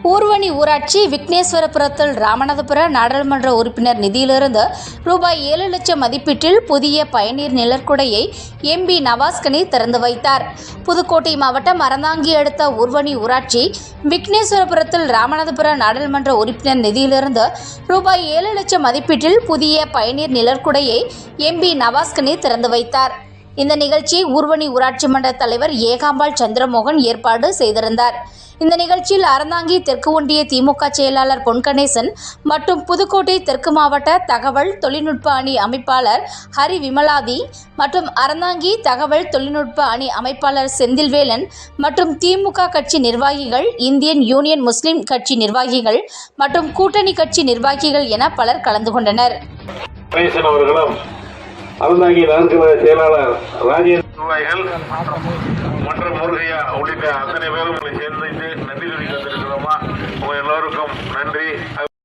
ஊர்வனி ஊராட்சி விக்னேஸ்வரபுரத்தில் ராமநாதபுர நாடாளுமன்ற உறுப்பினர் நிதியிலிருந்து ரூபாய் 7 லட்சம் மதிப்பீட்டில் புதிய பயனீர் நிழற்குடையை எம்பி நவாஸ்கனி திறந்து வைத்தார். புதுக்கோட்டை மாவட்டம் அறந்தாங்கி அடுத்த ஊர்வனி ஊராட்சி விக்னேஸ்வரபுரத்தில் ராமநாதபுர நாடாளுமன்ற உறுப்பினர் நிதியிலிருந்து ரூபாய் 7 லட்சம் மதிப்பீட்டில் புதிய பயனீர் நிழற்குடையை எம்பி நவாஸ்கனி திறந்து வைத்தார். இந்த நிகழ்ச்சியை ஊர்வனி ஊராட்சி மன்ற தலைவர் ஏகாம்பாள் சந்திரமோகன் ஏற்பாடு செய்திருந்தார். இந்த நிகழ்ச்சியில் அறந்தாங்கி தெற்கு ஒன்றிய திமுக செயலாளர் பொன்கணேசன் மற்றும் புதுக்கோட்டை தெற்கு மாவட்ட தகவல் தொழில்நுட்ப அணி அமைப்பாளர் ஹரி விமலாதி மற்றும் அறந்தாங்கி தகவல் தொழில்நுட்ப அணி அமைப்பாளர் செந்தில்வேலன் மற்றும் திமுக கட்சி நிர்வாகிகள், இந்தியன் யூனியன் முஸ்லிம் கட்சி நிர்வாகிகள் மற்றும் கூட்டணி கட்சி நிர்வாகிகள் என பலர் கலந்து கொண்டனர். அறந்தாங்கி நகர்கழக செயலாளர் ராஜேந்திர நிர்வாகிகள் மற்றும் முருகையா உள்ளிட்ட அத்தனை பேரும் சேர்ந்து நன்றி தெரிவிக்க வந்திருக்கிறோமா. உங்க எல்லோருக்கும் நன்றி.